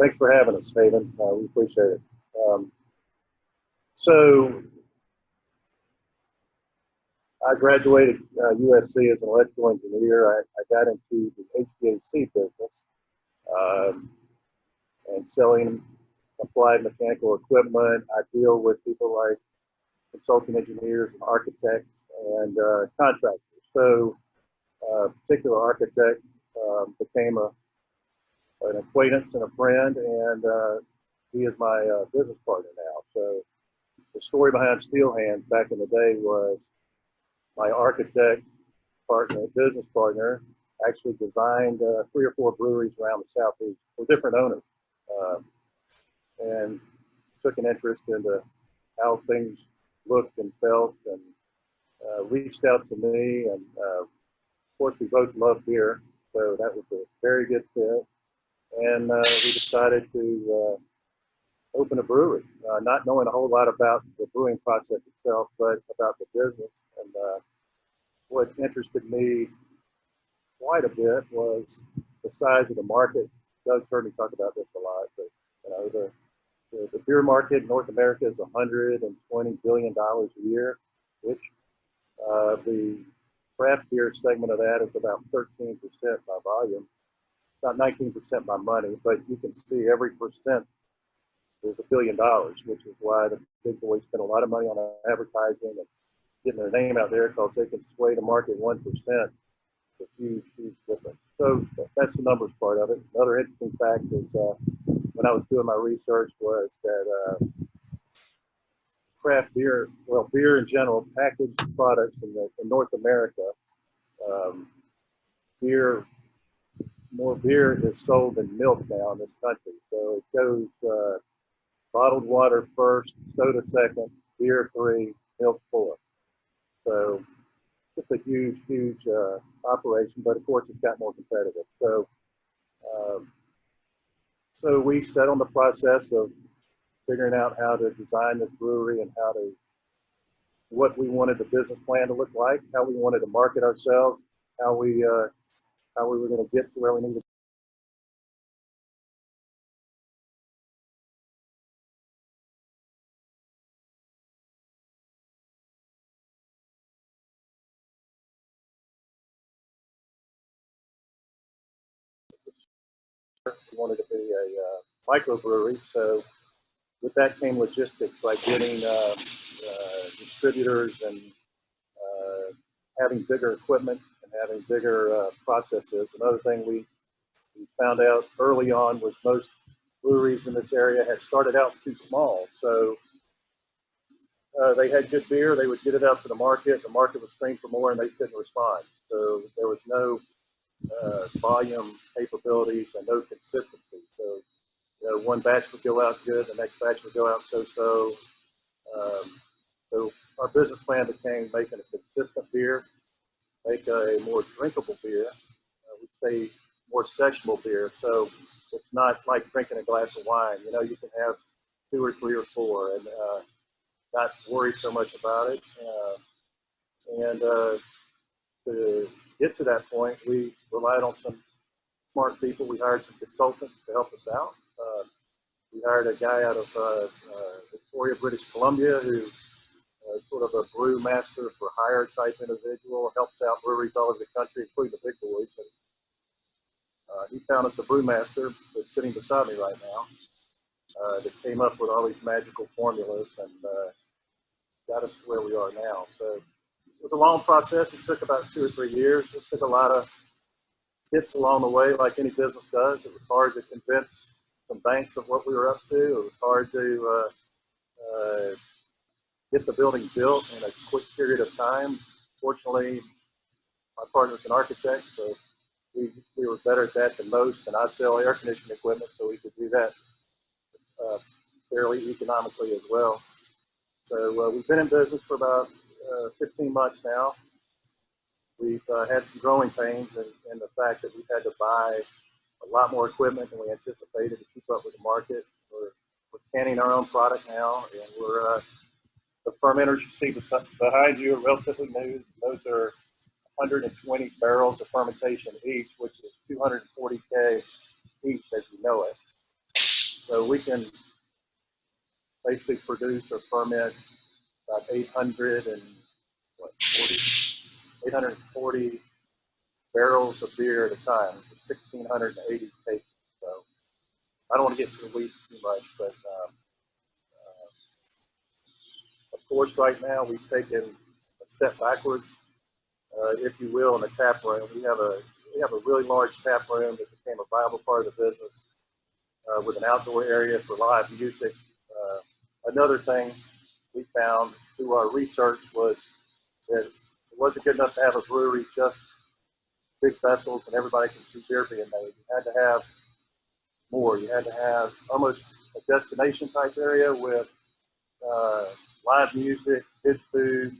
Thanks for having us, Haven. We appreciate it. So I graduated UofSC as an electrical engineer. I got into the HVAC business and selling applied mechanical equipment. I deal with people like consulting engineers and architects and contractors. So a particular architect became an acquaintance and a friend, and he is my business partner now. So the story behind Steel Hands back in the day was my architect partner, business partner, actually designed 3 or 4 breweries around the Southeast for different owners, and took an interest into how things looked and felt, and reached out to me. And of course, we both love beer, so that was a very good fit. And we decided to open a brewery, not knowing a whole lot about the brewing process itself, but about the business. And what interested me quite a bit was the size of the market. Doug's heard me talk about this a lot, but the beer market in North America is $120 billion a year, which the craft beer segment of that is about 13% by volume, about 19% by money, but you can see every percent is $1 billion, which is why the big boys spend a lot of money on advertising and getting their name out there, because they can sway the market 1%. It's a huge, huge difference. So that's the numbers part of it. Another interesting fact is when I was doing my research was that craft beer, well, beer in general, packaged products in North America, more beer is sold than milk now in this country. So it goes bottled water first, soda second, beer 3, milk 4. So it's a huge, huge operation, but of course it's got more competitive. So we set on the process of figuring out how to design this brewery and what we wanted the business plan to look like, how we wanted to market ourselves, how we were going to get to where we needed. We wanted to be a microbrewery, so with that came logistics, like getting distributors and having bigger equipment and having bigger processes. Another thing we found out early on was most breweries in this area had started out too small. So they had good beer, they would get it out to the market would scream for more, and they couldn't respond. So there was no volume capabilities and no consistency. So one batch would go out good, the next batch would go out so-so. So our business plan became making a consistent beer, make a more drinkable beer, we'd say more sessionable beer. So it's not like drinking a glass of wine. You can have 2 or 3 or 4 and not worry so much about it. And to get to that point, we relied on some smart people. We hired some consultants to help us out. We hired a guy out of Victoria, British Columbia, who sort of a brew master for hire type individual, helps out breweries all over the country, including the big boys. And he found us a brewmaster that's sitting beside me right now that came up with all these magical formulas and got us to where we are now. So it was a long process. It took about 2 or 3 years. It took a lot of hits along the way, like any business does. It was hard to convince some banks of what we were up to. It was hard to get the building built in a quick period of time. Fortunately, my partner's an architect, so we were better at that than most, and I sell air conditioning equipment, so we could do that fairly economically as well. So we've been in business for about 15 months now. We've had some growing pains in the fact that we've had to buy a lot more equipment than we anticipated to keep up with the market. We're canning our own product now, and we're the fermenters you see behind you are relatively new. Those are 120 barrels of fermentation each, which is 240K each, as you know it. So we can basically produce or ferment about 840 barrels of beer at a time, 1,680 cases. So I don't want to get into the weeds too much, but of course, right now we've taken a step backwards, if you will, in the tap room. We have a really large tap room that became a viable part of the business, with an outdoor area for live music. Another thing we found through our research was that it wasn't good enough to have a brewery just big vessels and everybody can see beer being made. You had to have more. You had to have almost a destination type area with live music, good food,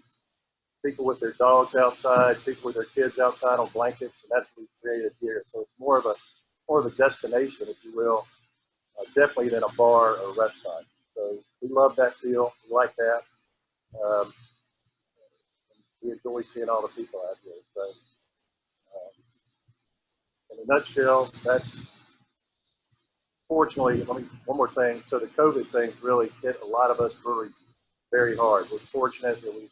people with their dogs outside, people with their kids outside on blankets, and that's what we created here. So it's more of a destination, if you will, definitely than a bar or restaurant. So we love that feel. We like that. We enjoy seeing all the people out here. So in a nutshell, that's fortunately, one more thing. So the COVID thing really hit a lot of us breweries very hard. We're fortunate that we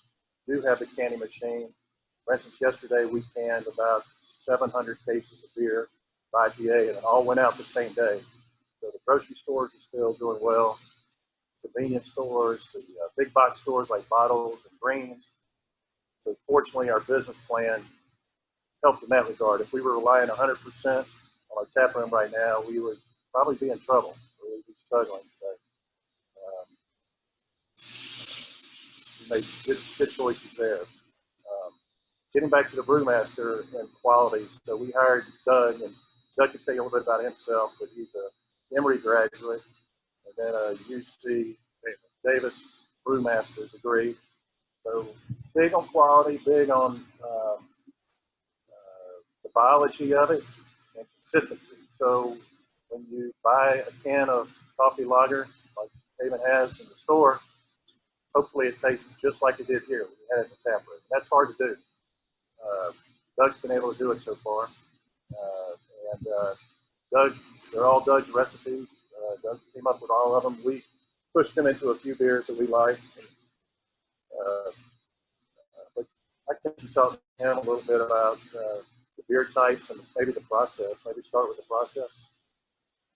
do have the canning machine. For instance, yesterday we canned about 700 cases of beer by IPA, and it all went out the same day. So the grocery stores are still doing well. Convenience stores, the big box stores like Bottles and Greens. So fortunately, our business plan helped in that regard. If we were relying 100% on our tap room right now, we would probably be in trouble. We would be struggling. So we made good choices there. Getting back to the brewmaster and quality, so we hired Doug, and Doug can tell you a little bit about himself, but he's a Emory graduate, and then a UC Davis brewmaster degree. So big on quality, big on the biology of it, and consistency. So when you buy a can of coffee lager, like David has in the store, hopefully it tastes just like it did here when you had it in the tap room. That's hard to do. Doug's been able to do it so far. Doug, they're all Doug's recipes. Doug came up with all of them. We pushed them into a few beers that we like. But I can talk to him a little bit about the beer types and maybe the process. Maybe start with the process.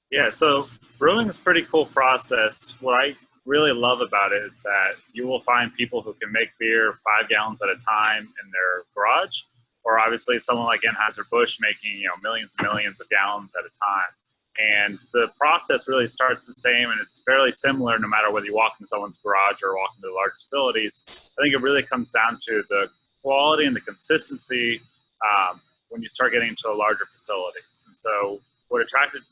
Yeah, so brewing is a pretty cool process. What I really love about it is that you will find people who can make beer 5 gallons at a time in their garage, or obviously someone like Anheuser-Busch making millions and millions of gallons at a time. And the process really starts the same, and it's fairly similar no matter whether you walk into someone's garage or walk into large facilities. I think it really comes down to the quality and the consistency when you start getting into larger facilities. And so what attracted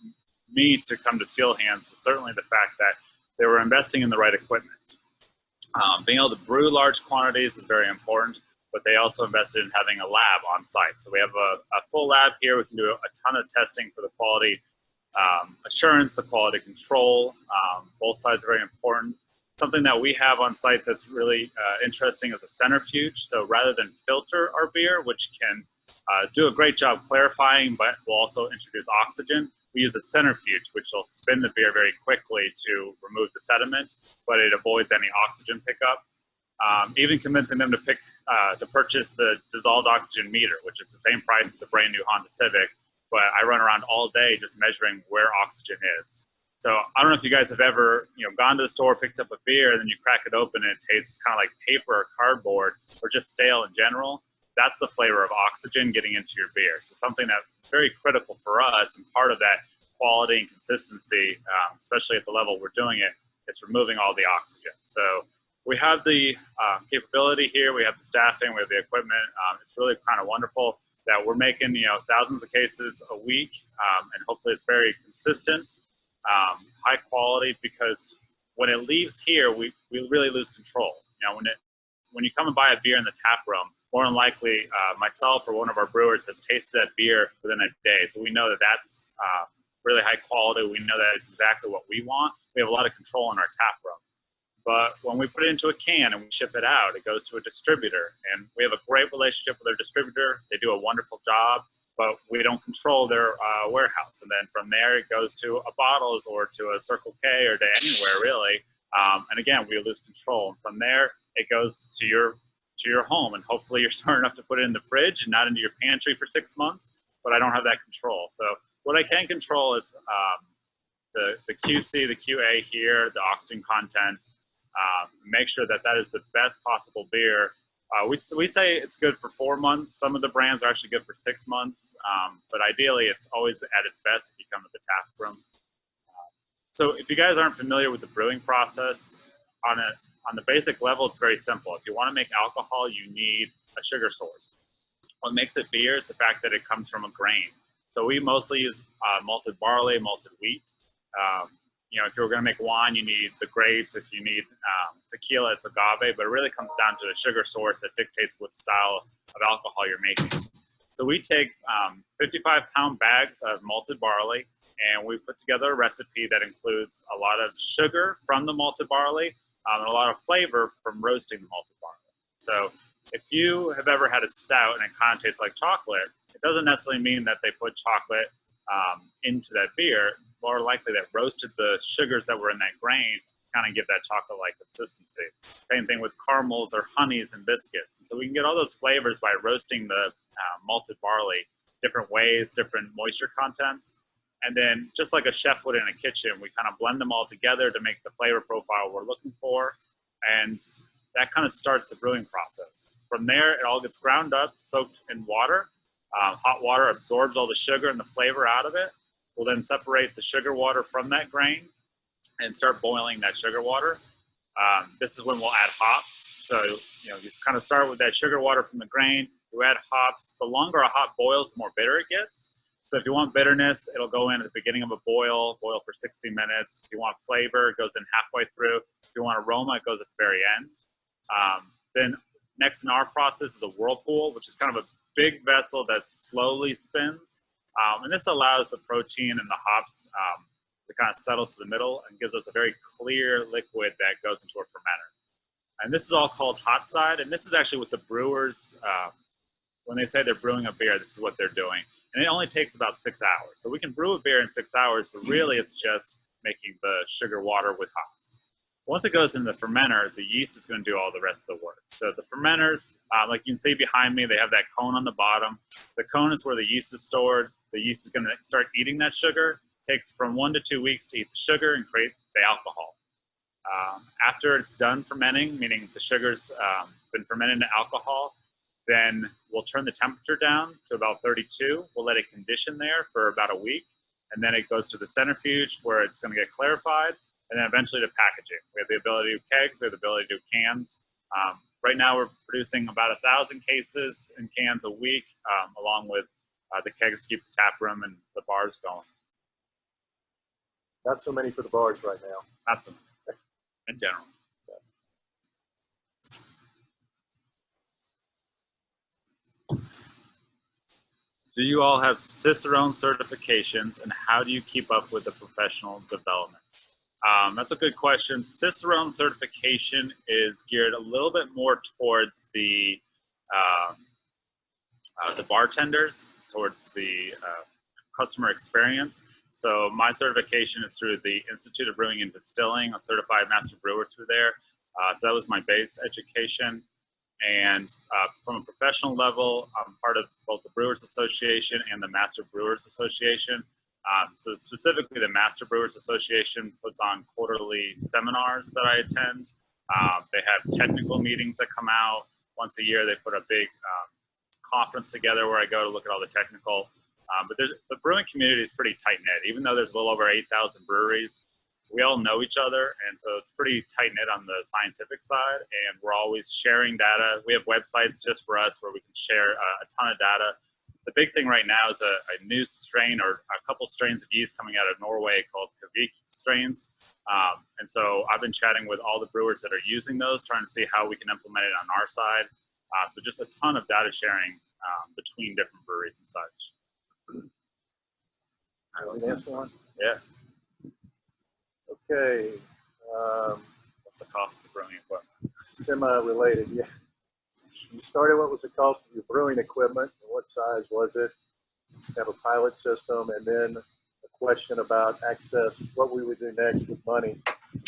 me to come to Steel Hands was certainly the fact that they were investing in the right equipment. Being able to brew large quantities is very important, but they also invested in having a lab on site. So we have a full lab here. We can do a ton of testing for the quality assurance, the quality control. Both sides are very important. Something that we have on site that's really interesting is a centrifuge. So rather than filter our beer, which can do a great job clarifying, but will also introduce oxygen, we use a centrifuge, which will spin the beer very quickly to remove the sediment, but it avoids any oxygen pickup. Even convincing them to purchase the dissolved oxygen meter, which is the same price as a brand new Honda Civic, but I run around all day just measuring where oxygen is. So I don't know if you guys have ever, gone to the store, picked up a beer, and then you crack it open and it tastes kind of like paper or cardboard or just stale in general. That's the flavor of oxygen getting into your beer. So something that's very critical for us, and part of that quality and consistency, especially at the level we're doing it, is removing all the oxygen. So we have the capability here, we have the staffing, we have the equipment. It's really kind of wonderful that we're making thousands of cases a week, and hopefully it's very consistent, high quality, because when it leaves here, we really lose control. When you come and buy a beer in the tap room, more than likely myself or one of our brewers has tasted that beer within a day. So we know that that's really high quality. We know that it's exactly what we want. We have a lot of control in our tap room. But when we put it into a can and we ship it out, it goes to a distributor. And we have a great relationship with our distributor. They do a wonderful job. but we don't control their warehouse. And then from there, it goes to a bottles or to a Circle K or to anywhere really. And again, we lose control. And from there, it goes to your home, and hopefully you're smart enough to put it in the fridge and not into your pantry for 6 months. But I don't have that control. So what I can control is the QC, the QA here, the oxygen content. Make sure that that is the best possible beer. We say it's good for 4 months. Some of the brands are actually good for 6 months, but ideally it's always at its best if you come to the tap room. So if you guys aren't familiar with the brewing process, on the basic level, it's very simple. If you want to make alcohol, you need a sugar source. What makes it beer is the fact that it comes from a grain. So we mostly use malted barley, malted wheat. If you're going to make wine, you need the grapes. If you need tequila, it's agave. But it really comes down to the sugar source that dictates what style of alcohol you're making. So we take 55-pound bags of malted barley, and we put together a recipe that includes a lot of sugar from the malted barley and a lot of flavor from roasting the malted barley. So if you have ever had a stout and it kind of tastes like chocolate, it doesn't necessarily mean that they put chocolate into that beer. More likely that roasted the sugars that were in that grain kind of give that chocolate-like consistency. Same thing with caramels or honeys and biscuits. And so we can get all those flavors by roasting the malted barley different ways, different moisture contents. And then just like a chef would in a kitchen, we kind of blend them all together to make the flavor profile we're looking for. And that kind of starts the brewing process. From there, it all gets ground up, soaked in water. Hot water absorbs all the sugar and the flavor out of it. We'll then separate the sugar water from that grain and start boiling that sugar water. This is when we'll add hops. So, you kind of start with that sugar water from the grain. You add hops. The longer a hop boils, the more bitter it gets. So if you want bitterness, it'll go in at the beginning of a boil for 60 minutes. If you want flavor, it goes in halfway through. If you want aroma, it goes at the very end. Then next in our process is a whirlpool, which is kind of a big vessel that slowly spins. And this allows the protein and the hops to kind of settle to the middle and gives us a very clear liquid that goes into a fermenter. And this is all called hot side. And this is actually what the brewers, when they say they're brewing a beer, this is what they're doing. And it only takes about 6 hours. So we can brew a beer in 6 hours, but really it's just making the sugar water with hops. Once it goes into the fermenter, the yeast is going to do all the rest of the work. So the fermenters, like you can see behind me, they have that cone on the bottom. The cone is where the yeast is stored. The yeast is going to start eating that sugar. It takes from 1 to 2 weeks to eat the sugar and create the alcohol. After it's done fermenting, meaning the sugar's been fermented into alcohol, then we'll turn the temperature down to about 32. We'll let it condition there for about a week. And then it goes to the centrifuge where it's going to get clarified. And then eventually to packaging. We have the ability to do kegs. We have the ability to do cans. Right now we're producing about 1,000 cases and cans a week, along with the kegs to keep the tap room and the bars going. Not so many for the bars right now. Not so many, in general. Do you all have Cicerone certifications, and how do you keep up with the professional development? That's a good question. Cicerone certification is geared a little bit more towards the bartenders, towards the customer experience. So my certification is through the Institute of Brewing and Distilling, a certified master brewer through there. So that was my base education. And from a professional level, I'm part of both the Brewers Association and the Master Brewers Association. So specifically, the Master Brewers Association puts on quarterly seminars that I attend. They have technical meetings that come out once a year. They put a big conference together where I go to look at all the technical. But the brewing community is pretty tight-knit. Even though there's a little over 8,000 breweries, we all know each other, and so it's pretty tight-knit on the scientific side, and we're always sharing data. We have websites just for us where we can share a ton of data. The big thing right now is a new strain or a couple strains of yeast coming out of Norway called Kvik strains. And so I've been chatting with all the brewers that are using those, trying to see how we can implement it on our side. So just a ton of data sharing between different breweries and such. Yeah. Okay. What's the cost of the brewing equipment? Semi-related, yeah. You started, what was the cost of your brewing equipment, and what size was it? have a pilot system, and then a question about access, what we would do next with money,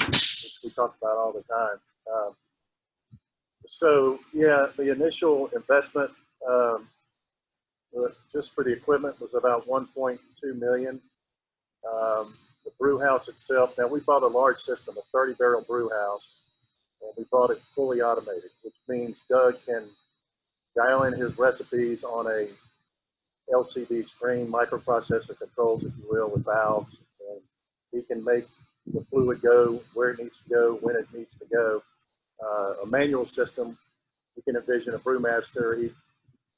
which we talk about all the time. So yeah, the initial investment just for the equipment was about 1.2 million. The brew house itself, now we bought a large system, a 30-barrel brew house, and we bought it fully automated, which means Doug can dial in his recipes on a LCD screen, microprocessor controls, if you will, with valves, and he can make the fluid go where it needs to go, when it needs to go. A manual system, you can envision a brewmaster. He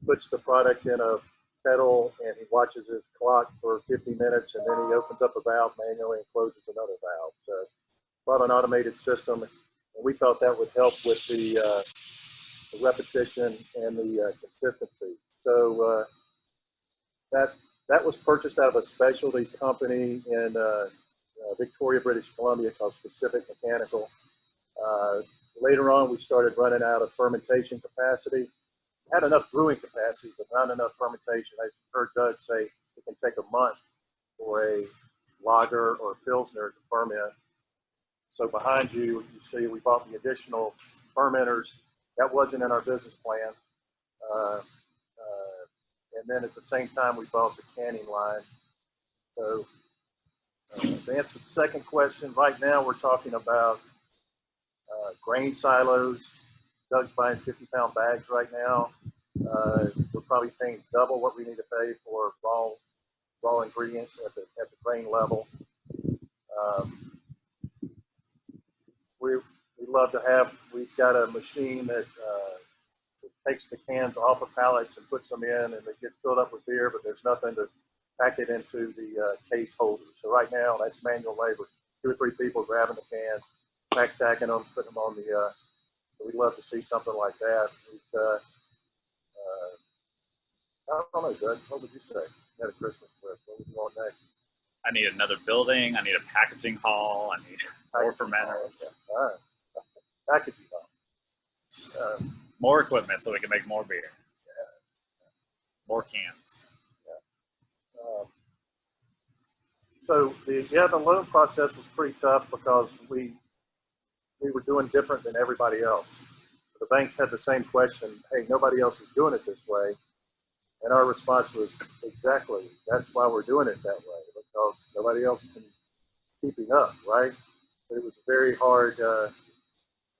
puts the product in a kettle and he watches his clock for 50 minutes, and then he opens up a valve manually and closes another valve. So bought an automated system, and we thought that would help with the repetition and the consistency. So that was purchased out of a specialty company in Victoria, British Columbia called Specific Mechanical. Later on, we started running out of fermentation capacity. Had enough brewing capacity, but not enough fermentation. I heard Doug say it can take a month for a lager or a pilsner to ferment. So behind you, you see we bought the additional fermenters. That wasn't in our business plan. And then at the same time, we bought the canning line. So to answer the second question, right now we're talking about grain silos. Doug's buying 50-pound bags right now. We're probably paying double what we need to pay for raw ingredients at the grain level. We love to have. We've got a machine that takes the cans off of pallets and puts them in, and it gets filled up with beer, but there's nothing to pack it into the case holder. So right now, that's manual labor. 2 or 3 people grabbing the cans, tacking them, putting them on the. We'd love to see something like that. I don't know, Doug. What would you say? You had a Christmas list. What would you want next? I need another building. I need a packaging hall. I need more fermenters. All right. Packaging hall. More equipment so we can make more beer. Yeah. More cans. Yeah. So the loan process was pretty tough because we were doing different than everybody else. The banks had the same question, hey, nobody else is doing it this way. And our response was, exactly, that's why we're doing it that way, because nobody else can keeping up, right? But it was a very hard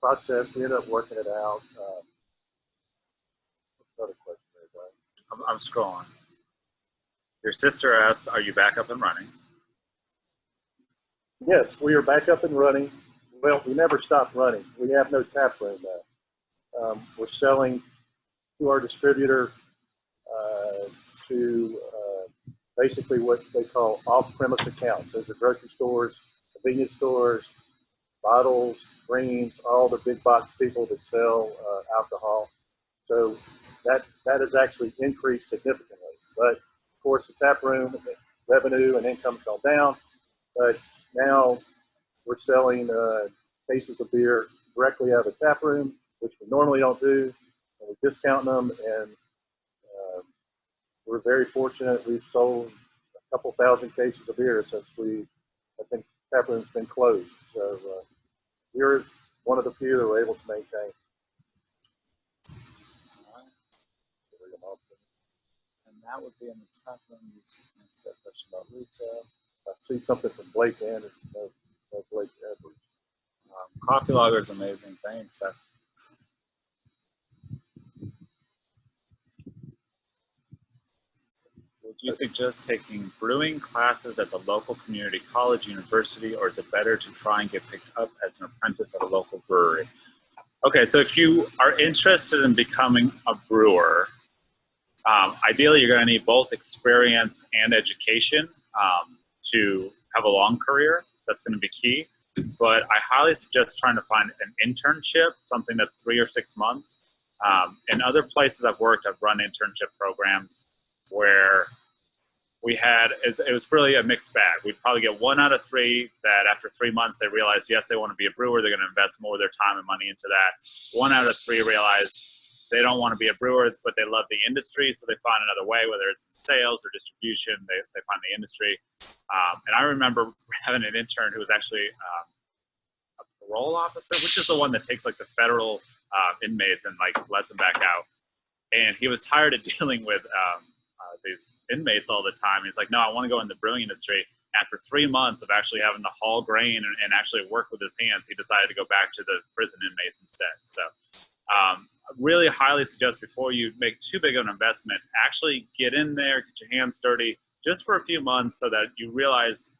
process. We ended up working it out. What's another question there, Brian? I'm scrolling. Your sister asks, are you back up and running? Yes, we are back up and running. Well, we never stopped running. We have no tap room now. We're selling to our distributor to basically what they call off-premise accounts. Those are grocery stores, convenience stores, bottles, greens, all the big box people that sell alcohol. So that has actually increased significantly. But of course, the tap room revenue and income's gone down. But now we're selling cases of beer directly out of the tap room, which we normally don't do, and we're discounting them, and we're very fortunate. We've sold a couple thousand cases of beer since I think tap room's been closed. So we're one of the few that we're able to maintain. And that would be in the tap room. You answered that question about retail. I see something from Blake Anderson. No Blake Edwards. Coffee Logger is amazing. Thanks. Would you suggest taking brewing classes at the local community college, university, or is it better to try and get picked up as an apprentice at a local brewery? Okay, so if you are interested in becoming a brewer, ideally you're going to need both experience and education to have a long career. That's going to be key. But I highly suggest trying to find an internship, something that's 3 or 6 months. In other places I've worked, I've run internship programs where it was really a mixed bag. We'd probably get 1 out of 3 that after 3 months they realize, yes, they want to be a brewer. They're going to invest more of their time and money into that. 1 out of 3 realize they don't want to be a brewer, but they love the industry, so they find another way, whether it's sales or distribution, they find the industry. And I remember having an intern who was actually a parole officer, which is the one that takes like the federal inmates and like lets them back out. And he was tired of dealing with these inmates all the time. He's like, no, I want to go in the brewing industry. After 3 months of actually having to haul grain and actually work with his hands, he decided to go back to the prison inmates instead. So really highly suggest before you make too big of an investment, actually get in there, get your hands dirty just for a few months so that you realize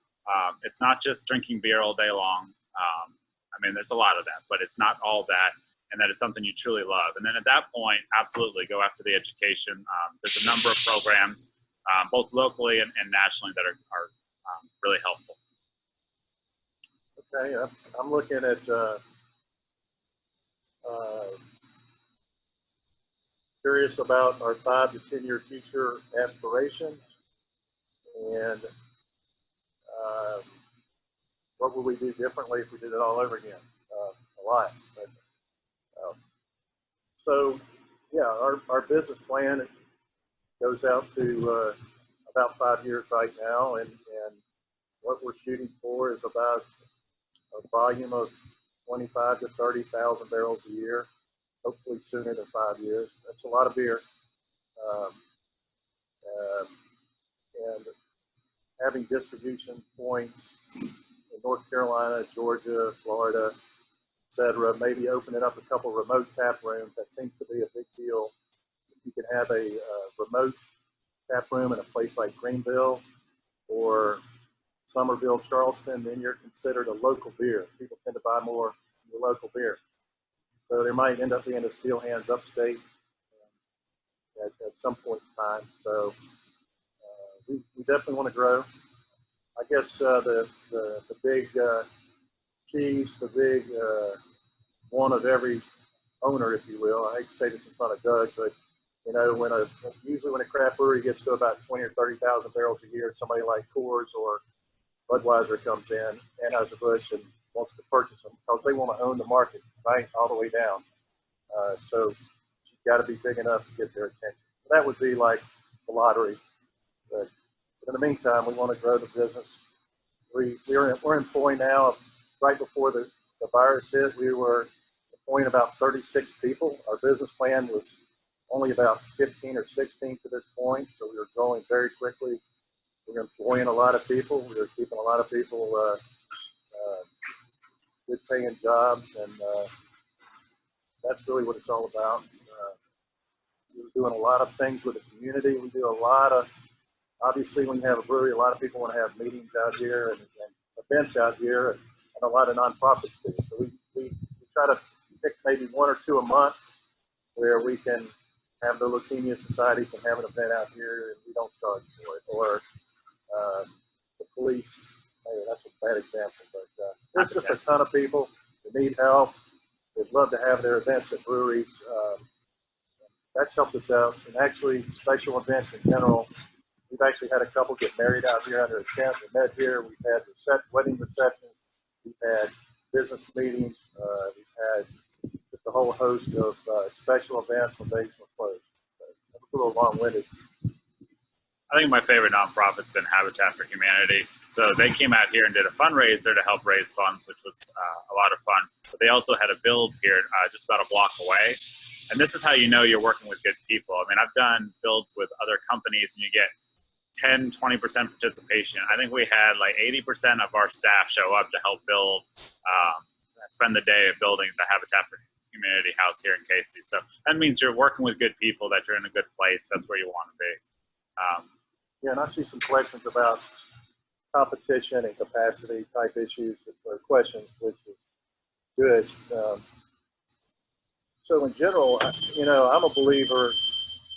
it's not just drinking beer all day long. I mean, there's a lot of that, but it's not all that, and that it's something you truly love. And then at that point, absolutely go after the education. There's a number of programs, both locally and nationally, that are really helpful. Okay, I'm looking at curious about our 5 to 10 year future aspirations, and what would we do differently if we did it all over again? A lot. But, so, yeah, our business plan goes out to about 5 years right now, and what we're shooting for is about a volume of 25 to 30,000 barrels a year, hopefully sooner than 5 years. That's a lot of beer. And having distribution points in North Carolina, Georgia, Florida, etc., maybe opening up a couple remote tap rooms. That seems to be a big deal. If you can have a remote tap room in a place like Greenville or Somerville, Charleston, then you're considered a local beer. People tend to buy more your local beer. So there might end up being a Steel Hands upstate at some point in time. So we definitely want to grow. I guess the big cheese, the big one of every owner, if you will. I hate to say this in front of Doug, but you know, usually when a craft brewery gets to about 20 or 30,000 barrels a year, somebody like Coors or Budweiser comes in, Anheuser-Busch, and wants to purchase them because they want to own the market, right, all the way down. So you've got to be big enough to get their attention. So that would be like the lottery. But in the meantime, we want to grow the business. We're employing now. Right before the virus hit, we were employing about 36 people. Our business plan was only about 15 or 16 to this point, so we were growing very quickly. We were employing a lot of people. We were keeping a lot of people good paying jobs, and that's really what it's all about. We're doing a lot of things with the community. We do a lot of, obviously when you have a brewery, a lot of people want to have meetings out here and events out here, and a lot of nonprofits do. So we try to pick maybe 1 or 2 a month where we can have the Leukemia Society can have an event out here and we don't charge for it, or the police. Maybe that's a bad example, but there's just a ton of people that need help. They'd love to have their events at breweries. That's helped us out. And actually, special events in general, we've actually had a couple get married out here under a tent. We met here. We've had wedding receptions. We've had business meetings. We've had just a whole host of special events when days were closed. That was a little long-winded. I think my favorite nonprofit's been Habitat for Humanity. So they came out here and did a fundraiser to help raise funds, which was a lot of fun. But they also had a build here just about a block away. And this is how you know you're working with good people. I mean, I've done builds with other companies and you get 10, 20% participation. I think we had like 80% of our staff show up to help build, spend the day of building the Habitat for Humanity house here in Casey. So that means you're working with good people, that you're in a good place. That's where you want to be. Yeah, and I see some questions about competition and capacity type issues or questions, which is good. So in general, I'm a believer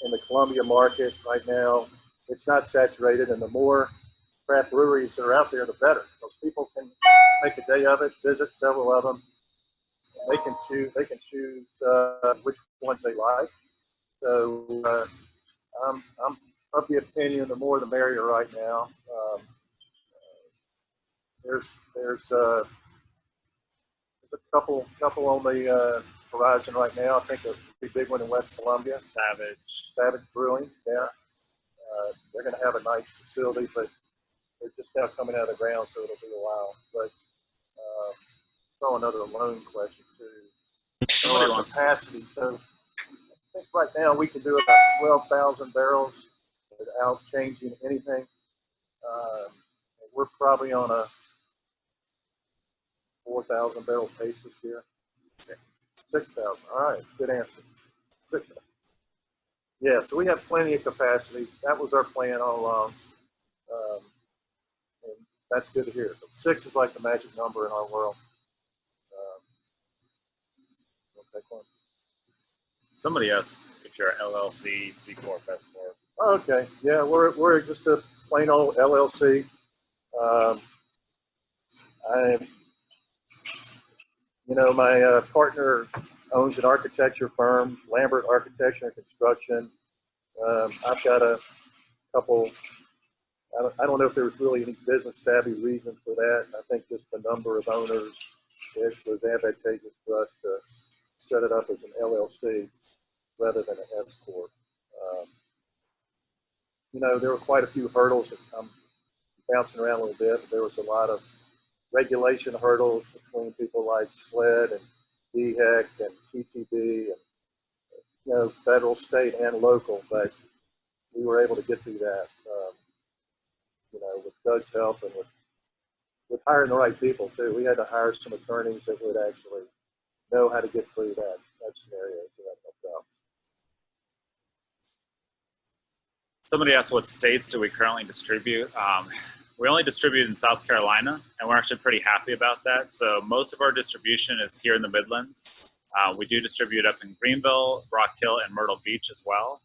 in the Columbia market right now. It's not saturated, and the more craft breweries that are out there, the better. Because people can make a day of it, visit several of them. They can choose which ones they like. So I'm of the opinion the more the merrier right now. There's a couple on the horizon right now. I think a pretty big one in West Columbia. Savage Brewing, yeah. They're going to have a nice facility, but they're just now coming out of the ground, so it'll be a while. But throw another loan question too. So our capacity. So I think right now we can do about 12,000 barrels without changing anything. We're probably on a 4,000 barrel pace this year. 6,000. All right, good answer. 6,000. Yeah, so we have plenty of capacity. That was our plan all along. And that's good to hear. But 6 is like the magic number in our world. Take one. Somebody asked if you're LLC, C Corp, S Corp. Oh, okay. Yeah, we're just a plain old LLC. My partner owns an architecture firm, Lambert Architecture and Construction. I've got a couple. I don't know if there's really any business savvy reason for that. I think just the number of owners, it was advantageous for us to set it up as an LLC rather than an S Corp. There were quite a few hurdles that I'm bouncing around a little bit. There was a lot of regulation hurdles between people like SLED and DHEC and TTB and, federal, state, and local, but we were able to get through that, with Doug's help and with hiring the right people too. We had to hire some attorneys that would actually know how to get through that scenario, so that helped out. Somebody asked what states do we currently distribute. We only distribute in South Carolina, and we're actually pretty happy about that. So most of our distribution is here in the Midlands. We do distribute up in Greenville, Rock Hill, and Myrtle Beach as well.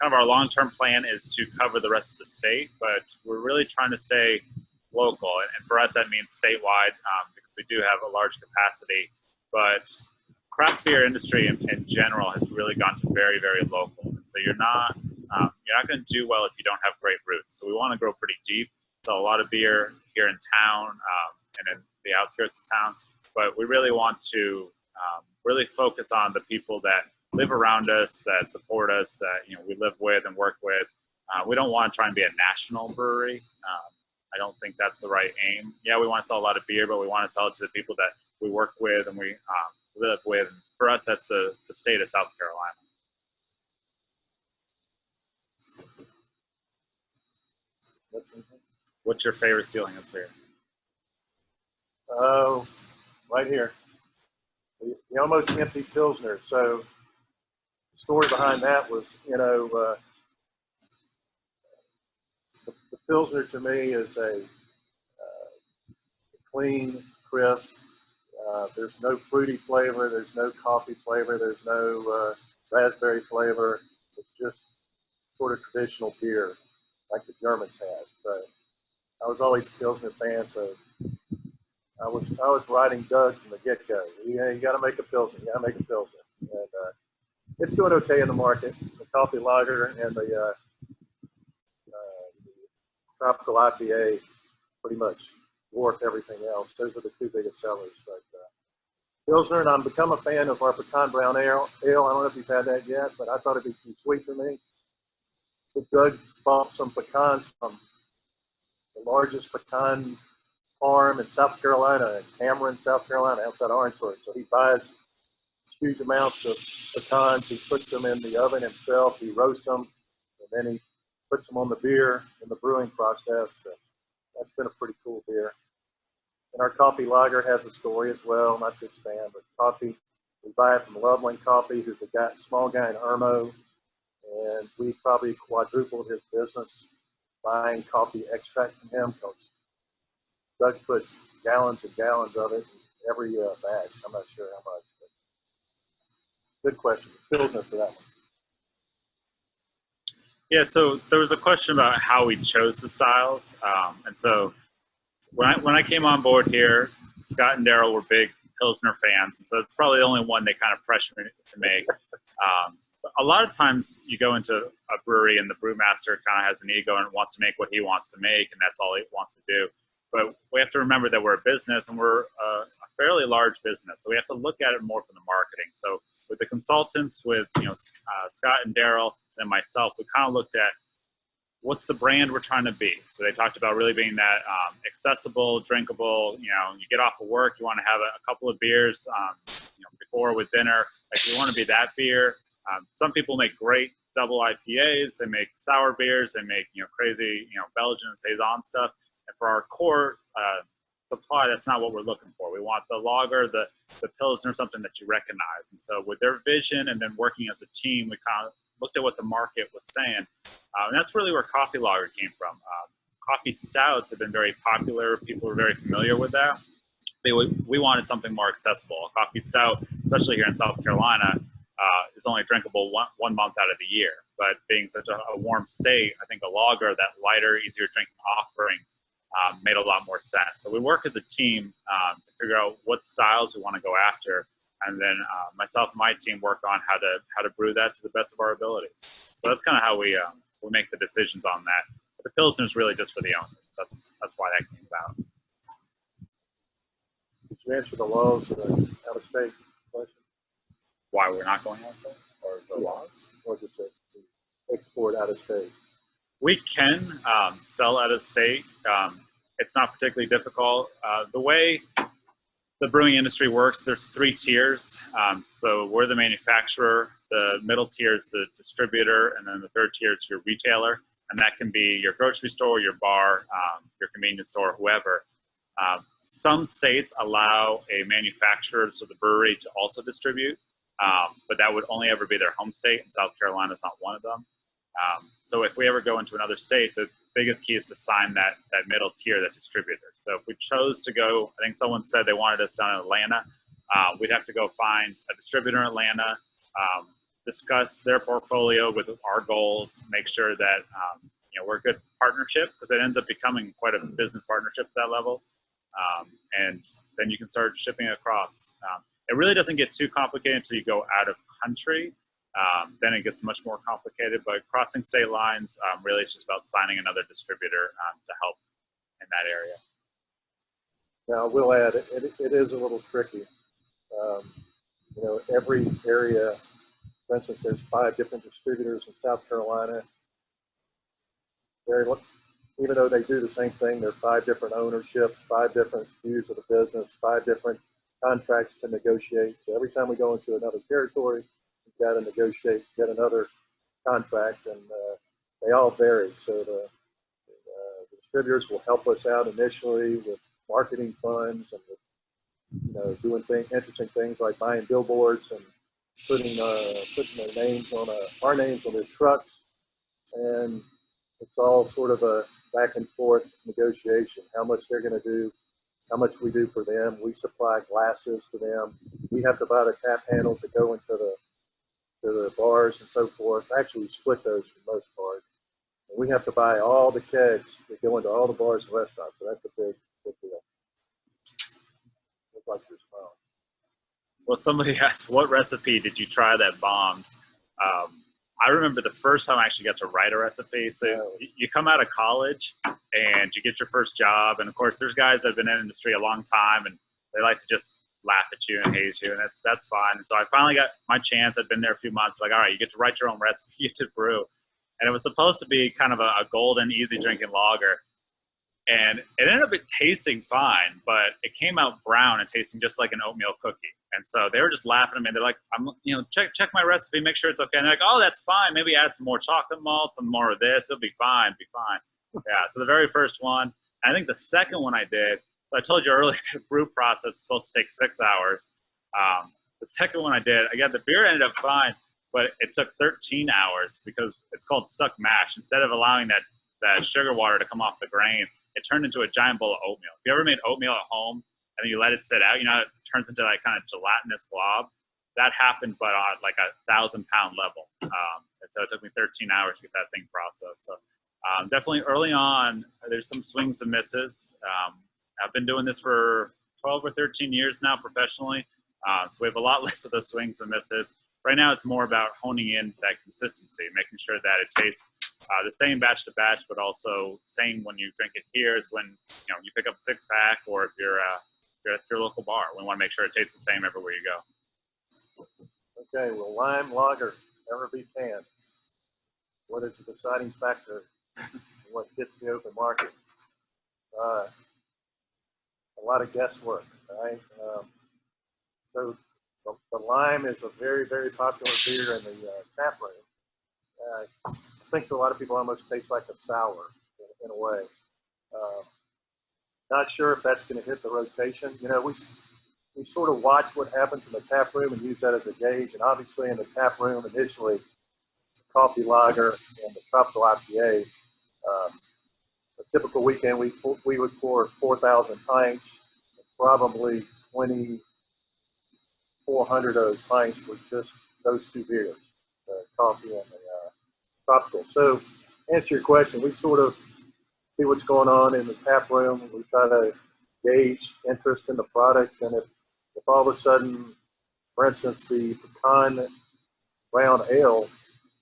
Kind of our long-term plan is to cover the rest of the state, but we're really trying to stay local. And for us, that means statewide because we do have a large capacity. But craft beer industry in general has really gone to very, very local. And so you're not going to do well if you don't have great roots. So we want to grow pretty deep. Sell a lot of beer here in town and in the outskirts of town. But we really want to really focus on the people that live around us, that support us, that we live with and work with. We don't want to try and be a national brewery. I don't think that's the right aim. Yeah, we want to sell a lot of beer, but we want to sell it to the people that we work with and we live with. And for us, that's the state of South Carolina. What's your favorite Steel Hands beer? Oh, right here. The almost empty Pilsner. So the story behind that was, the Pilsner to me is a clean, crisp. There's no fruity flavor. There's no coffee flavor. There's no raspberry flavor. It's just sort of traditional beer like the Germans had. So I was always a Pilsner fan, so I was riding Doug from the get-go. You got to make a Pilsner. You got to make a Pilsner. And it's doing okay in the market. The coffee lager and the tropical IPA pretty much dwarf everything else. Those are the two biggest sellers. But Pilsner, and I've become a fan of our pecan brown ale. I don't know if you've had that yet, but I thought it'd be too sweet for me. So Doug bought some pecans from the largest pecan farm in South Carolina, in Cameron, South Carolina, outside Orangeburg. So he buys huge amounts of pecans. He puts them in the oven himself. He roasts them, and then he puts them on the beer in the brewing process. So that's been a pretty cool beer. And our coffee lager has a story as well. Not just fan, but coffee. We buy it from Loveland Coffee, who's a small guy in Irmo, and we probably quadrupled his business buying coffee extract from him because Doug puts gallons and gallons of it in every batch. I'm not sure how much. But good question. Pilsner for that one. Yeah, so there was a question about how we chose the styles. And so when I came on board here, Scott and Darryl were big Pilsner fans. And so it's probably the only one they kind of pressured me to make. A lot of times you go into a brewery and the brewmaster kind of has an ego and wants to make what he wants to make, and that's all he wants to do. But we have to remember that we're a business, and we're a fairly large business. So we have to look at it more from the marketing. So with the consultants, with Scott and Darryl and myself, we kind of looked at what's the brand we're trying to be. So they talked about really being that accessible, drinkable. You get off of work, you want to have a couple of beers, before with dinner. Like we want to be that beer. Some people make great double IPAs. They make sour beers. They make crazy Belgian and saison stuff. And for our core supply, that's not what we're looking for. We want the lager, the Pilsner, something that you recognize. And so with their vision and then working as a team, we kind of looked at what the market was saying. And that's really where coffee lager came from. Coffee stouts have been very popular. People were very familiar with that. We wanted something more accessible. A coffee stout, especially here in South Carolina, is only drinkable one month out of the year. But being such a warm state, I think a lager, that lighter, easier drinking offering, made a lot more sense. So we work as a team to figure out what styles we want to go after, and then myself and my team work on how to brew that to the best of our abilities. So that's kind of how we make the decisions on that. But the Pilsner is really just for the owners. That's why that came about. Did you answer the laws of the out-of-state question? Why we're not going out there, or the laws? Or just to export out-of-state? We can sell out of state. It's not particularly difficult. The way the brewing industry works, there's 3 tiers. So we're the manufacturer, the middle tier is the distributor, and then the 3rd tier is your retailer. And that can be your grocery store, your bar, your convenience store, whoever. Some states allow a manufacturer, so the brewery, to also distribute, but that would only ever be their home state, and South Carolina is not one of them. So if we ever go into another state, the biggest key is to sign that middle tier, that distributor. So if we chose to go, I think someone said they wanted us down in Atlanta, we'd have to go find a distributor in Atlanta, discuss their portfolio with our goals, make sure that we're a good partnership, because it ends up becoming quite a business partnership at that level. And then you can start shipping across. It really doesn't get too complicated until you go out of country. Then it gets much more complicated, but crossing state lines, really it's just about signing another distributor to help in that area. Now, I will add, it is a little tricky. Every area, for instance, there's 5 different distributors in South Carolina. Even though they do the same thing, there are 5 different ownerships, 5 different views of the business, 5 different contracts to negotiate. So every time we go into another territory, we've got to negotiate yet another contract, and they all vary. So the distributors will help us out initially with marketing funds and with, doing interesting things like buying billboards and putting their names on our names on their trucks, and it's all sort of a back and forth negotiation. How much they're going to do, how much we do for them. We supply glasses to them. We have to buy the tap handles that go into the bars and so forth. Actually, we split those for the most part. And we have to buy all the kegs that go into all the bars and restaurants. So that's a big deal. Looks like you're smiling. Well, somebody asked, what recipe did you try that bombed? I remember the first time I actually got to write a recipe. So you come out of college and you get your first job. And of course, there's guys that have been in the industry a long time, and they like to just laugh at you and hate you, and that's fine. And so I finally got my chance. I'd been there a few months. Like, all right, you get to write your own recipe, you get to brew. And it was supposed to be kind of a golden, easy drinking lager. And it ended up tasting fine, but it came out brown and tasting just like an oatmeal cookie. And so they were just laughing at me. They're like, check my recipe, make sure it's okay. And they're like, oh, that's fine. Maybe add some more chocolate malt, some more of this. It'll be fine, Yeah, so the very first one. I think the second one I did, I told you earlier, the brew process is supposed to take 6 hours. The second one I did, again, the beer ended up fine, but it took 13 hours because it's called stuck mash. Instead of allowing that sugar water to come off the grain, it turned into a giant bowl of oatmeal. If you ever made oatmeal at home and then you let it sit out, it turns into that kind of gelatinous blob. That happened, but on like 1,000-pound level. And so it took me 13 hours to get that thing processed. So definitely early on, there's some swings and misses. I've been doing this for 12 or 13 years now professionally. So we have a lot less of those swings and misses. Right now, it's more about honing in that consistency, making sure that it tastes the same batch to batch, but also same when you drink it here is when you pick up a 6-pack, or if you're at your local bar. We want to make sure it tastes the same everywhere you go. Okay, will lime lager ever be canned? What is the deciding factor in what hits the open market? A lot of guesswork, right? So the lime is a very, very popular beer in the tap room. I think to a lot of people almost tastes like a sour in a way. Not sure if that's going to hit the rotation. We sort of watch what happens in the tap room and use that as a gauge. And obviously in the tap room initially, the coffee lager and the tropical IPA, a typical weekend we would pour 4,000 pints, and probably 2,400 of those pints were just those two beers, the coffee and the tropical. So to answer your question, we sort of see what's going on in the tap room. We try to gauge interest in the product, and if all of a sudden, for instance, the pecan brown ale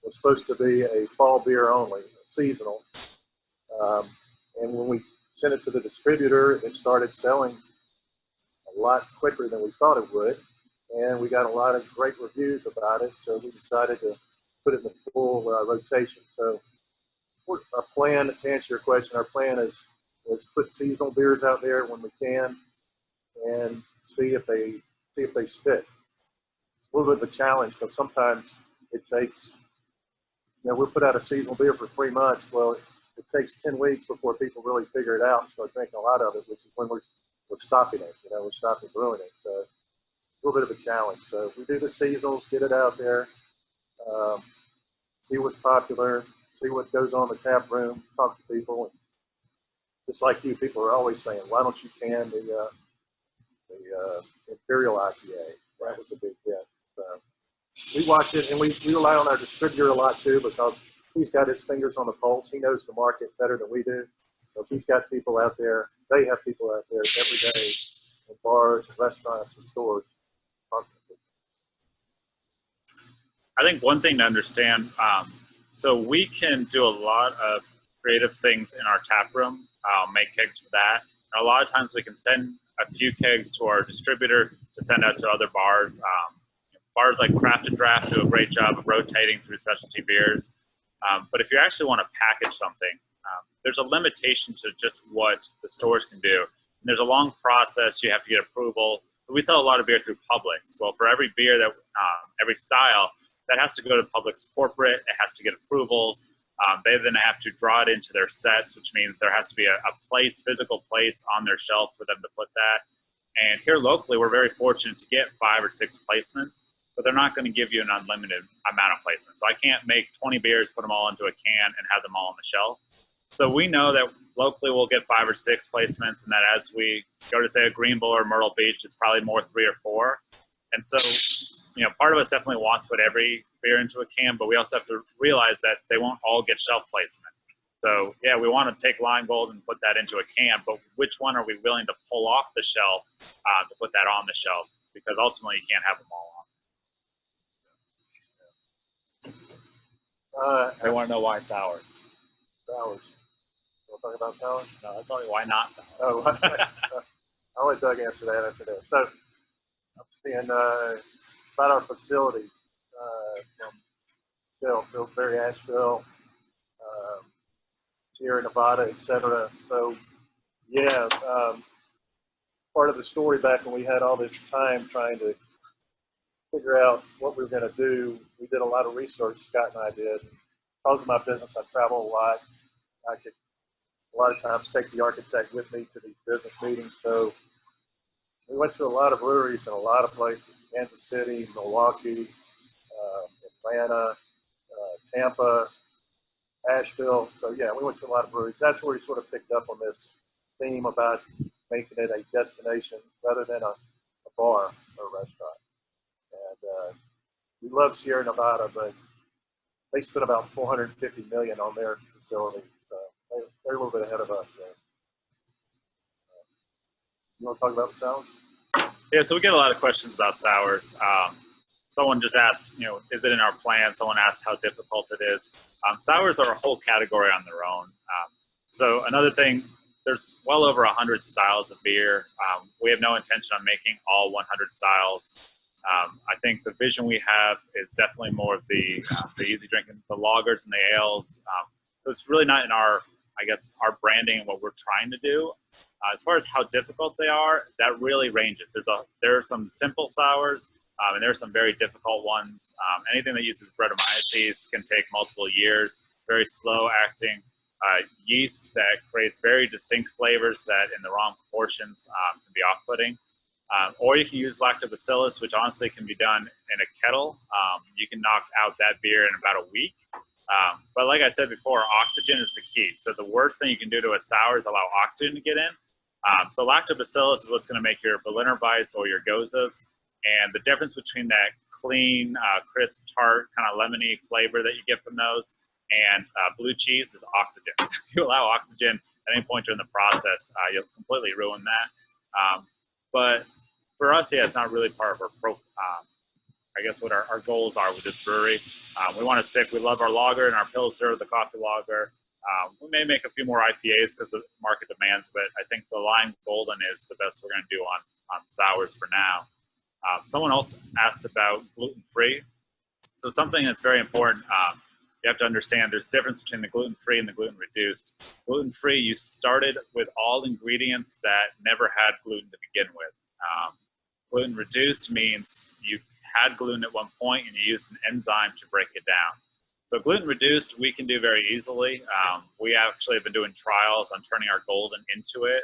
was supposed to be a fall beer only, seasonal, and when we sent it to the distributor, it started selling a lot quicker than we thought it would, and we got a lot of great reviews about it, so we decided to put it in the full rotation. So our plan, to answer your question, our plan is put seasonal beers out there when we can and see if they stick. It's a little bit of a challenge because sometimes it takes, we'll put out a seasonal beer for 3 months. Well, it takes 10 weeks before people really figure it out and start drinking a lot of it, which is when we're stopping it. We're stopping brewing it. So it's a little bit of a challenge. So we do the seasonals, get it out there, see what's popular, see what goes on in the tap room, talk to people. And just like you, people are always saying, why don't you can the Imperial IPA? That was a big hit. We watch it, and we rely on our distributor a lot too, because he's got his fingers on the pulse. He knows the market better than we do, because he's got people out there. They have people out there every day in bars, and restaurants, and stores talking to people. I think one thing to understand, so we can do a lot of creative things in our tap room, make kegs for that. And a lot of times we can send a few kegs to our distributor to send out to other bars. Bars like Craft and Draft do a great job of rotating through specialty beers. But if you actually want to package something, there's a limitation to just what the stores can do. And there's a long process. You have to get approval. We sell a lot of beer through Publix. Well, for every beer that, every style, that has to go to Publix corporate. It has to get approvals. They then have to draw it into their sets, which means there has to be a physical place on their shelf for them to put that. And here locally, we're very fortunate to get 5 or 6 placements, but they're not going to give you an unlimited amount of placements. So I can't make 20 beers, put them all into a can, and have them all on the shelf. So we know that locally we'll get 5 or 6 placements, and that as we go to, say, a Greenville or Myrtle Beach, it's probably more 3 or 4. And so, part of us definitely wants to put every beer into a can, but we also have to realize that they won't all get shelf placement. So, yeah, we want to take Lime Gold and put that into a can, but which one are we willing to pull off the shelf to put that on the shelf? Because ultimately you can't have them all on. They want to know why sours. Sours. You want to talk about sours? No, that's only why not sours. Oh, I'll let Doug answer that after this. So, I'm seeing it's about our facility from Pillsbury, Asheville, Sierra Nevada, etc. So, yeah, part of the story back when we had all this time trying to figure out what we were going to do, we did a lot of research, Scott and I did. Because of my business, I travel a lot. I could a lot of times take the architect with me to these business meetings. So we went to a lot of breweries in a lot of places: Kansas City, Milwaukee, Atlanta, Tampa, Asheville. So yeah, we went to a lot of breweries. That's where we sort of picked up on this theme about making it a destination rather than a bar or a restaurant. And we love Sierra Nevada, but they spent about $450 million on their facility. So they're a little bit ahead of us there. You want to talk about the sours? Yeah, so we get a lot of questions about sours. someone just asked, is it in our plan? Someone asked how difficult it is. Sours are a whole category on their own. So another thing, there's well over 100 styles of beer. We have no intention on making all 100 styles. I think the vision we have is definitely more of the easy drinking, the lagers and the ales. So it's really not in our branding and what we're trying to do. As far as how difficult they are, that really ranges. There are some simple sours, and there are some very difficult ones. Anything that uses Brettanomyces can take multiple years. Very slow acting yeast that creates very distinct flavors that, in the wrong proportions, can be off-putting. Or you can use lactobacillus, which honestly can be done in a kettle. You can knock out that beer in about a week. But like I said before, oxygen is the key. So the worst thing you can do to a sour is allow oxygen to get in. So lactobacillus is what's going to make your Berliner Weiss or your Gozas. And the difference between that clean, crisp, tart, kind of lemony flavor that you get from those and blue cheese is oxygen. So if you allow oxygen at any point during the process, you'll completely ruin that. But for us, yeah, it's not really part of our what our goals are with this brewery. We want to stick, we love our lager and our Pilsner, the coffee lager. We may make a few more IPAs because the market demands, but I think the Lime Golden is the best we're going to do on sours for now. Someone else asked about gluten-free. So something that's very important, you have to understand there's a difference between the gluten-free and the gluten-reduced. Gluten-free, you started with all ingredients that never had gluten to begin with. Gluten-reduced means you had gluten at one point and you used an enzyme to break it down. So gluten-reduced, we can do very easily. We actually have been doing trials on turning our Golden into it.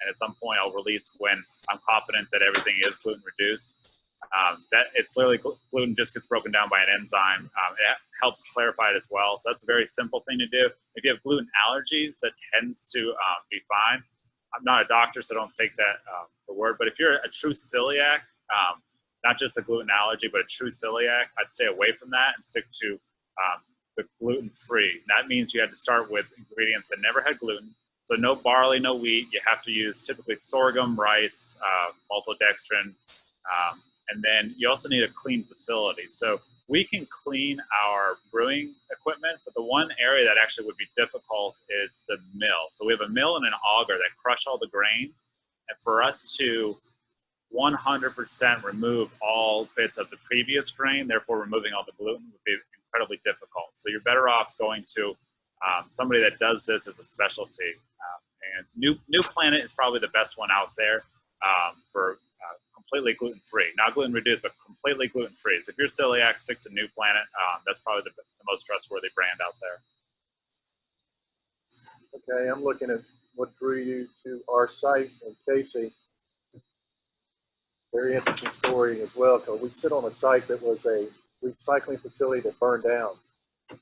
And at some point I'll release when I'm confident that everything is gluten-reduced. That it's literally gluten just gets broken down by an enzyme. It helps clarify it as well. So that's a very simple thing to do. If you have gluten allergies, that tends to be fine. I'm not a doctor, so don't take that for word. But if you're a true celiac, not just a gluten allergy, but a true celiac, I'd stay away from that and stick to the gluten-free. That means you had to start with ingredients that never had gluten. So no barley, no wheat. You have to use typically sorghum, rice, maltodextrin, and then you also need a clean facility. So we can clean our brewing equipment, but the one area that actually would be difficult is the mill. So we have a mill and an auger that crush all the grain. And for us to 100% remove all bits of the previous grain, therefore removing all the gluten, would be incredibly difficult. So you're better off going to somebody that does this as a specialty. And New Planet is probably the best one out there for completely gluten-free. Not gluten-reduced, but completely gluten-free. So if you're celiac, stick to New Planet. That's probably the most trustworthy brand out there. Okay, I'm looking at what drew you to our site in Casey. Very interesting story as well, because we sit on a site that was a recycling facility that burned down.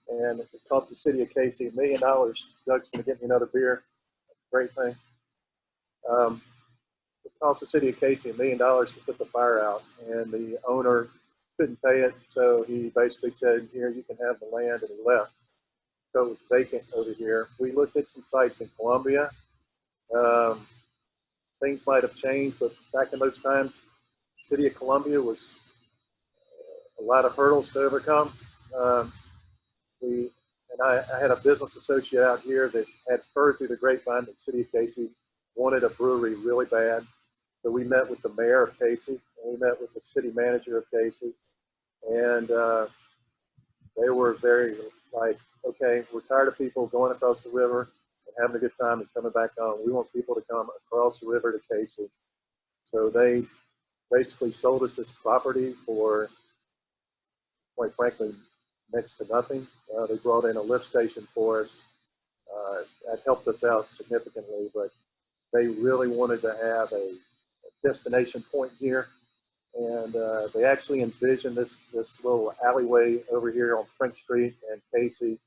And it cost the city of Casey $1 million. Doug's going to get me another beer. Great thing. It cost the city of Casey $1 million to put the fire out, and the owner couldn't pay it, so he basically said, here, you can have the land, and he left. So it was vacant over here. We looked at some sites in Columbia. Things might have changed, but back in those times, the city of Columbia was a lot of hurdles to overcome. I had a business associate out here that had heard through the grapevine that the city of Casey wanted a brewery really bad. So we met with the mayor of Casey, and we met with the city manager of Casey, and they were very like, okay, we're tired of people going across the river and having a good time and coming back home. We want people to come across the river to Casey. So they basically sold us this property for, quite frankly, next to nothing. They brought in a lift station for us. That helped us out significantly, but they really wanted to have a destination point here. And they actually envisioned this little alleyway over here on Frank Street and Casey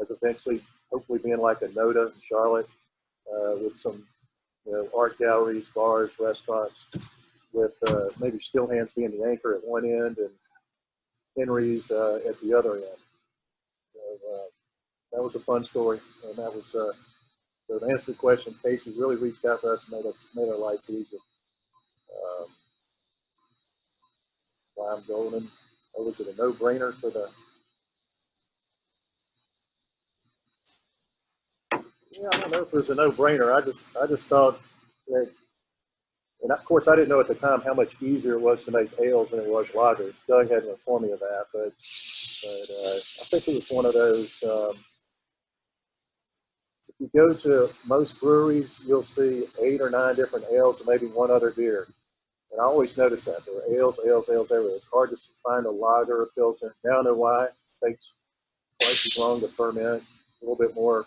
as eventually hopefully being like a Noda in Charlotte, with some art galleries, bars, restaurants, with maybe Steel Hands being the anchor at one end and Henry's at the other end. So, that was a fun story, and that was so to answer the question, Casey really reached out to us and made our life easy. Lime Golden, or was it a no-brainer for the? Yeah, I don't know if it was a no-brainer. I just thought that, and of course I didn't know at the time how much easier it was to make ales than it was lagers. Doug hadn't informed me of that, but I think it was one of those. If you go to most breweries, you'll see 8 or 9 different ales and maybe one other beer. And I always notice that. There were ales everywhere. It's hard to find a lager or pilsner. Now I know why. It takes twice as long to ferment. It's a little bit more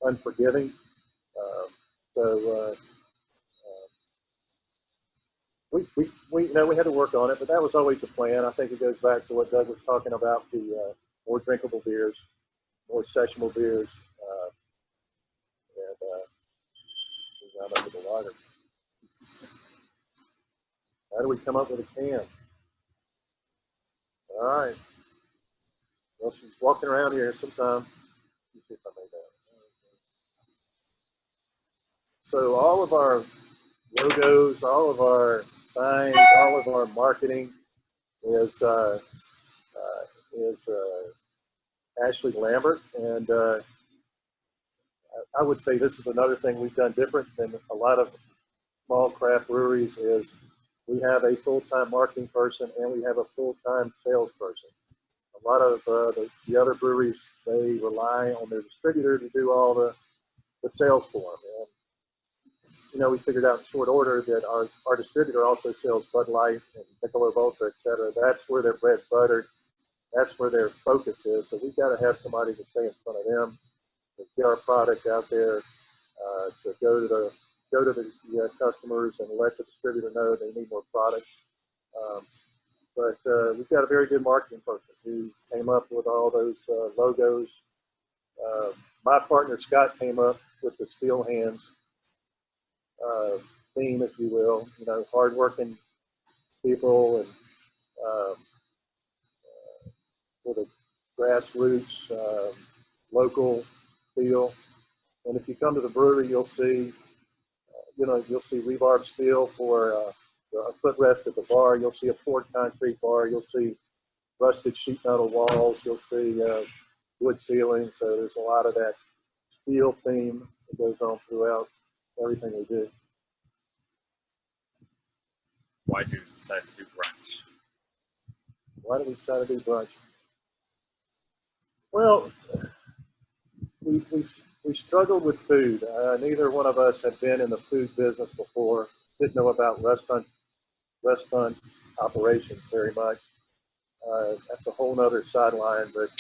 unforgiving. Uh, so we had to work on it, but that was always the plan. I think it goes back to what Doug was talking about, the more drinkable beers, more sessionable beers, and we wound up with the lager. How do we come up with a can? All right. Well, she's walking around here sometime. Let me see if I made that. So all of our logos, all of our signs, all of our marketing is Ashley Lambert, and I would say this is another thing we've done different than a lot of small craft breweries is we have a full-time marketing person and we have a full-time salesperson. A lot of the other breweries, they rely on their distributor to do all the sales for them. And, you know, we figured out in short order that our distributor also sells Bud Light and Michelob Ultra, et cetera. That's where their bread's buttered. That's where their focus is. So we've got to have somebody to stay in front of them, to get our product out there, to go to the customers and let the distributor know they need more product. But we've got a very good marketing person who came up with all those logos. My partner Scott came up with the Steel Hands theme, if you will. You know, hardworking people and with a grassroots, local feel. And if you come to the brewery, you'll see, you'll see rebarb steel for a footrest at the bar. You'll see a poured concrete bar. You'll see rusted sheet metal walls. You'll see wood ceilings. So there's a lot of that steel theme that goes on throughout everything we do. Why did you decide to do brunch? Why did we decide to do brunch? Well, we struggled with food. Neither one of us had been in the food business before. Didn't know about restaurant operations very much. That's a whole nother sideline, but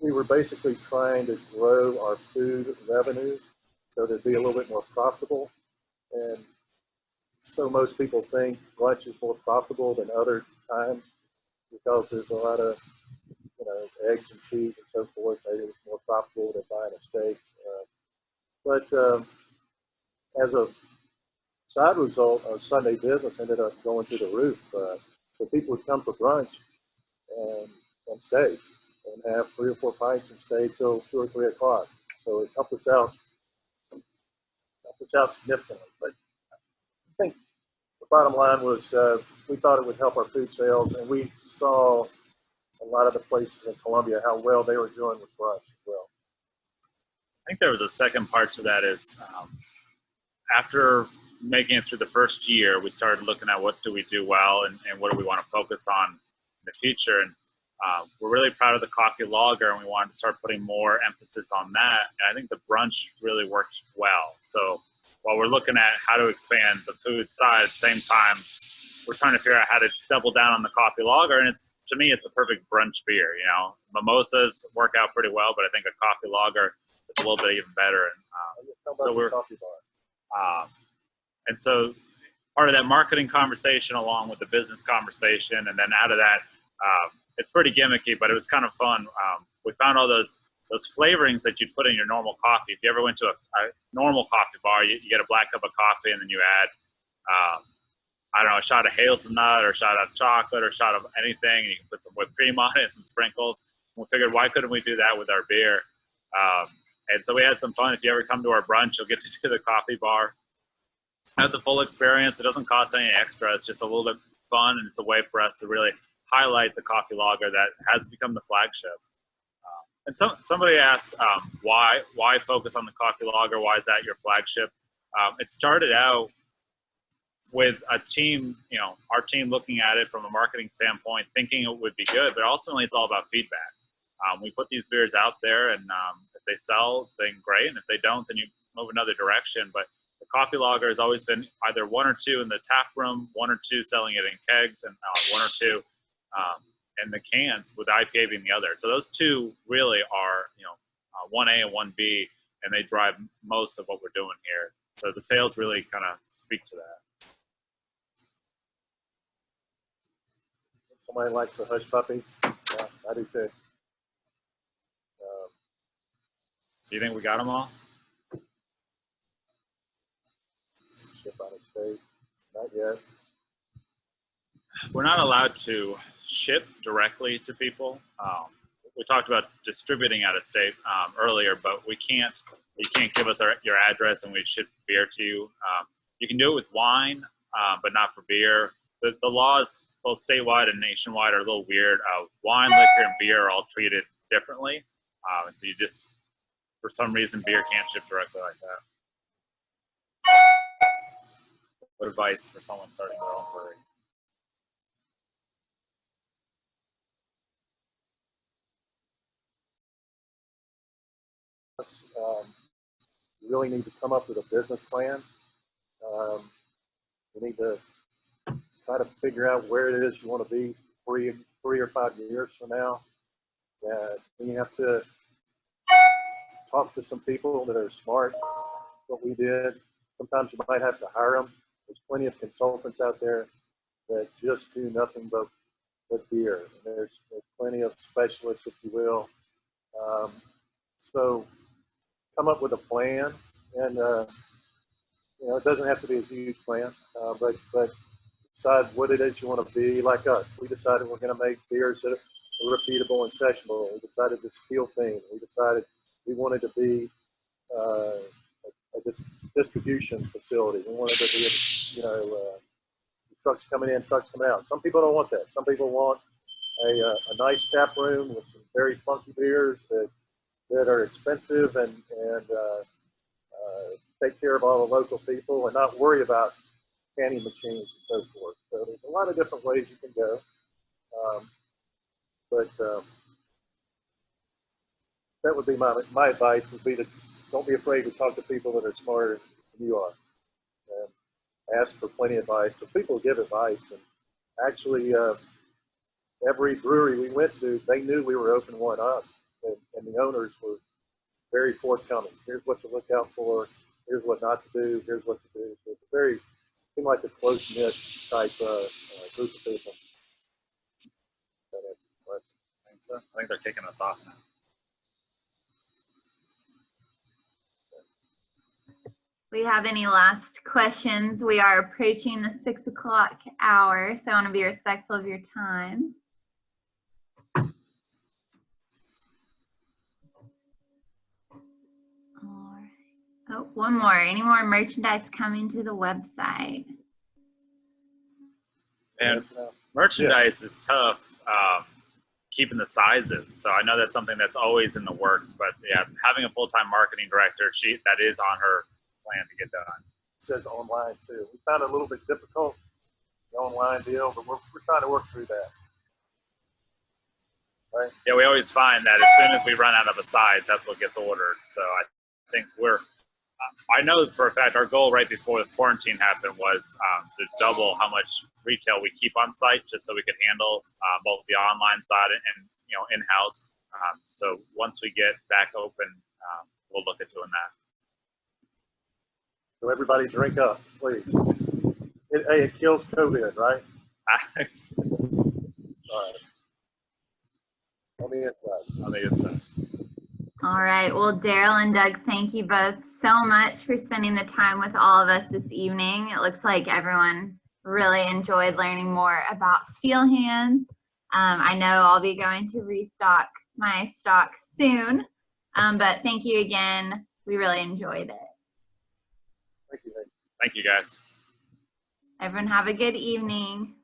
we were basically trying to grow our food revenue so to be a little bit more profitable. And so most people think brunch is more profitable than other times because there's a lot of, eggs and cheese and so forth. Maybe it's more profitable than buying a steak. But as a side result, our Sunday business ended up going through the roof. So people would come for brunch and stay and have 3 or 4 pints and stay till 2 or 3 o'clock. So it helped us out significantly. But I think the bottom line was we thought it would help our food sales, and we saw a lot of the places in Columbia how well they were doing with brunch as well. I think there was a second part to that is after making it through the first year, we started looking at what do we do well and what do we want to focus on in the future. And we're really proud of the coffee lager, and we wanted to start putting more emphasis on that. And I think the brunch really worked well. So while we're looking at how to expand the food side, at the same time, we're trying to figure out how to double down on the coffee lager. And to me, it's the perfect brunch beer. Mimosas work out pretty well, but I think a coffee lager is a little bit even better. And so we're coffee bar. And so part of that marketing conversation along with the business conversation, and then out of that, it's pretty gimmicky, but it was kind of fun. We found all those flavorings that you'd put in your normal coffee. If you ever went to a normal coffee bar, you get a black cup of coffee and then you add, a shot of hazelnut or a shot of chocolate or a shot of anything, and you can put some whipped cream on it and some sprinkles. And we figured, why couldn't we do that with our beer? And so we had some fun. If you ever come to our brunch, you'll get to do the coffee bar. have the full experience. It doesn't cost any extra. It's just a little bit fun, and it's a way for us to really highlight the coffee lager that has become the flagship. And somebody asked why focus on the coffee lager? Why is that your flagship? It started out with a team, our team looking at it from a marketing standpoint, thinking it would be good, but ultimately it's all about feedback. We put these beers out there, and if they sell, then great, and if they don't, then you move another direction. But the coffee lager has always been either one or two in the tap room, one or two selling it in kegs, and one or two in the cans, with IPA being the other. So those two really are, 1A and 1B, and they drive most of what we're doing here. So the sales really kind of speak to that. Somebody likes the hush puppies. Yeah, I do too. Do you think we got them all? Ship on its fate. Not yet. We're not allowed to ship directly to people. We talked about distributing out of state earlier, but you can't give us your address and we ship beer to you. You can do it with wine, but not for beer. The laws, both statewide and nationwide, are a little weird. Wine, liquor, and beer are all treated differently. And so you just, for some reason, beer can't ship directly like that. What advice for someone starting their own brewery? You really need to come up with a business plan. You need to try to figure out where it is you want to be 3 or 5 years from now. And you have to talk to some people that are smart. What we did. Sometimes you might have to hire them. There's plenty of consultants out there that just do nothing but beer. And there's plenty of specialists, if you will. So come up with a plan, and it doesn't have to be a huge plan, but decide what it is you want to be. Like us, we decided we're going to make beers that are repeatable and sessionable. We decided the steel theme. We decided we wanted to be a distribution facility. We wanted to be, trucks coming in, trucks coming out. Some people don't want that. Some people want a nice tap room with some very funky beers that are expensive and take care of all the local people and not worry about canning machines and so forth. So there's a lot of different ways you can go. That would be my advice, would be to don't be afraid to talk to people that are smarter than you are. And ask for plenty of advice, but people give advice. And actually, every brewery we went to, they knew we were opening one up. And the owners were very forthcoming. Here's what to look out for. Here's what not to do. Here's what to do. So it's seemed like a close-knit type group of people. I think they're kicking us off now. We have any last questions? We are approaching the 6 o'clock hour, so I want to be respectful of your time. All right. Oh, one more. Any more merchandise coming to the website? And merchandise is tough, keeping the sizes. So I know that's something that's always in the works, but yeah, having a full-time marketing director, that is on her plan to get done. It says online too. We found it a little bit difficult, the online deal, but we're trying to work through that. Right? Yeah, we always find that as soon as we run out of a size, that's what gets ordered. So I think I know for a fact our goal right before the quarantine happened was to double how much retail we keep on site, just so we could handle both the online side and in-house. So once we get back open, we'll look at doing that. So everybody drink up, please. It kills COVID, right? All right. On the inside. On the inside. All right. Well, Darryl and Doug, thank you both so much for spending the time with all of us this evening. It looks like everyone really enjoyed learning more about Steel Hands. I know I'll be going to restock my stock soon, but thank you again. We really enjoyed it. Thank you. Thank you, guys. Everyone have a good evening.